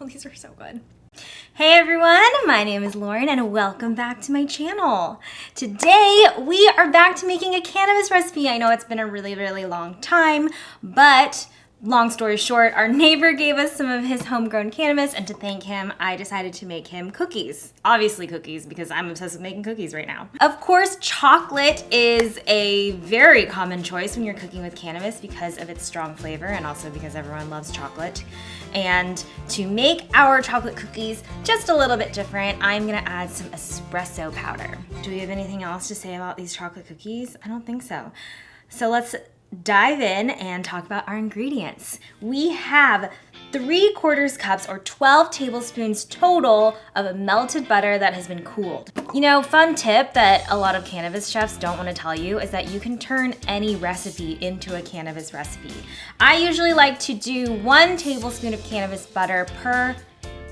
Oh, these are so good. Hey everyone, my name is Lauren and welcome back to my channel. Today we are back to making a cannabis recipe. I know it's been a really long time, but long story short, our neighbor gave us some of his homegrown cannabis, and to thank him, I decided to make him cookies. Obviously cookies, because I'm obsessed with making cookies right now. Of course, chocolate is a very common choice when you're cooking with cannabis because of its strong flavor and also because everyone loves chocolate. And to make our chocolate cookies just a little bit different, I'm gonna add some espresso powder. Do we have anything else to say about these chocolate cookies? I don't think so. So let's dive in and talk about our ingredients. We have 3/4 cups or 12 tablespoons total of melted butter that has been cooled. You know, fun tip that a lot of cannabis chefs don't want to tell you is that you can turn any recipe into a cannabis recipe. I usually like to do 1 tablespoon of cannabis butter per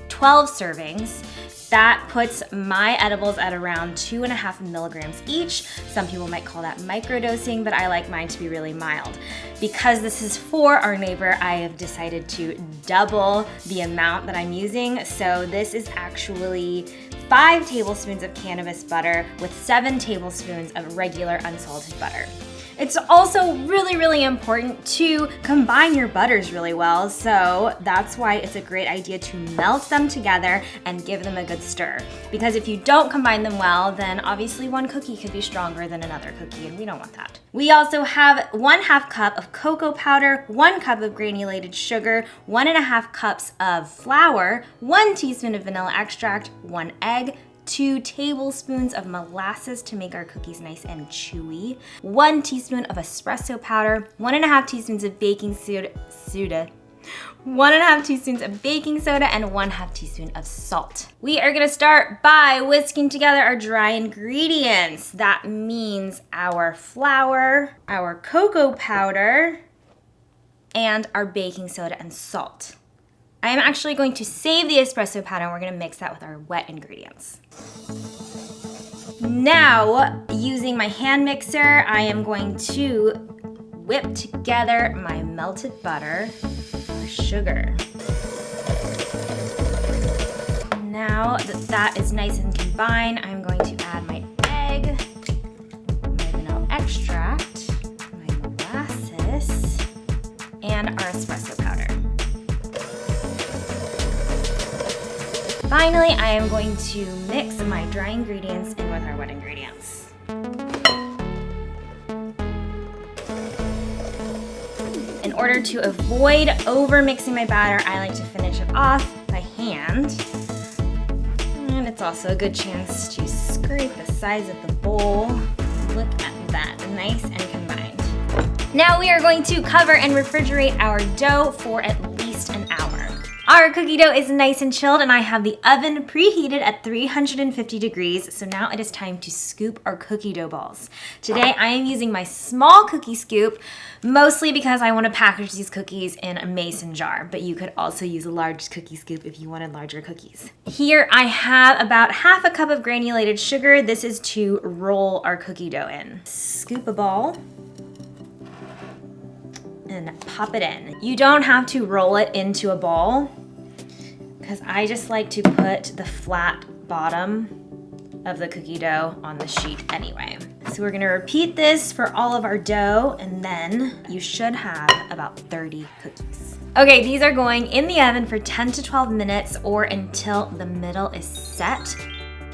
12 servings. That puts my edibles at around 2.5 milligrams each. Some people might call that microdosing, but I like mine to be really mild. Because this is for our neighbor, I have decided to double the amount that I'm using. So this is actually 5 tablespoons of cannabis butter with 7 tablespoons of regular unsalted butter. It's also really important to combine your butters really well, so that's why it's a great idea to melt them together and give them a good stir. Because if you don't combine them well, then obviously one cookie could be stronger than another cookie, and we don't want that. We also have 1/2 cup of cocoa powder, 1 cup of granulated sugar, 1.5 cups of flour, 1 teaspoon of vanilla extract, 1 egg, 2 tablespoons of molasses to make our cookies nice and chewy, 1 teaspoon of espresso powder, 1.5 teaspoons of baking soda, 1.5 teaspoons of baking soda, and 1/2 teaspoon of salt. We are gonna start by whisking together our dry ingredients. That means our flour, our cocoa powder, and our baking soda and salt. I am actually going to save the espresso powder and we're gonna mix that with our wet ingredients. Now, using my hand mixer, I am going to whip together my melted butter, our sugar. Now that that is nice and combined, I'm going to add my egg, my vanilla extract, my molasses, and our espresso powder. Finally, I am going to mix my dry ingredients in with our wet ingredients. In order to avoid over mixing my batter, I like to finish it off by hand. And it's also a good chance to scrape the sides of the bowl. Look at that, nice and combined. Now we are going to cover and refrigerate our dough for at least an hour. Our cookie dough is nice and chilled, and I have the oven preheated at 350 degrees, so now it is time to scoop our cookie dough balls. Today I am using my small cookie scoop, mostly because I want to package these cookies in a mason jar, but you could also use a large cookie scoop if you wanted larger cookies. Here I have about 1/2 cup of granulated sugar. This is to roll our cookie dough in. Scoop a ball and pop it in. You don't have to roll it into a ball because I just like to put the flat bottom of the cookie dough on the sheet anyway. So we're gonna repeat this for all of our dough, and then you should have about 30 cookies. Okay, these are going in the oven for 10 to 12 minutes or until the middle is set.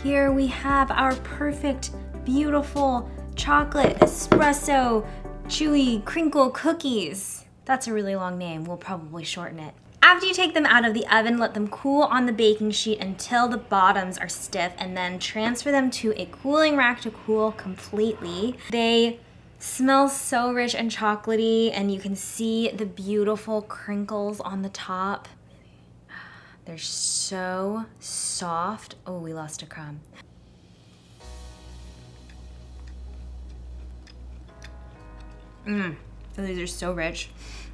Here we have our perfect, beautiful chocolate espresso chewy crinkle cookies. That's a really long name. We'll probably shorten it. After you take them out of the oven, let them cool on the baking sheet until the bottoms are stiff, and then transfer them to a cooling rack to cool completely. They smell so rich and chocolatey, and you can see the beautiful crinkles on the top. They're so soft. Oh, we lost a crumb. Oh, these are so rich.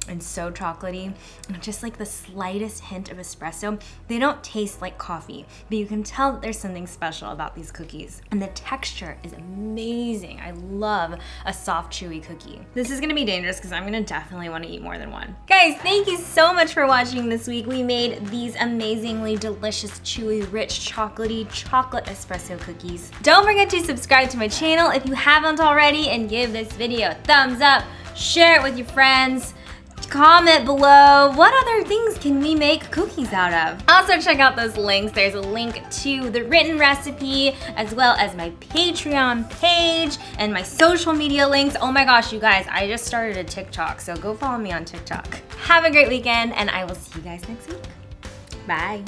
and so chocolatey, and just like the slightest hint of espresso. They don't taste like coffee, but you can tell that there's something special about these cookies. And the texture is amazing. I love a soft, chewy cookie. This is gonna be dangerous because I'm gonna definitely wanna eat more than one. Guys, thank you so much for watching this week. We made these amazingly delicious, chewy, rich, chocolatey chocolate espresso cookies. Don't forget to subscribe to my channel if you haven't already, and give this video a thumbs up, share it with your friends. Comment below, what other things can we make cookies out of? Also check out those links. There's a link to the written recipe, as well as my Patreon page and my social media links. Oh my gosh, you guys, I just started a TikTok, so go follow me on TikTok. Have a great weekend, and I will see you guys next week. Bye.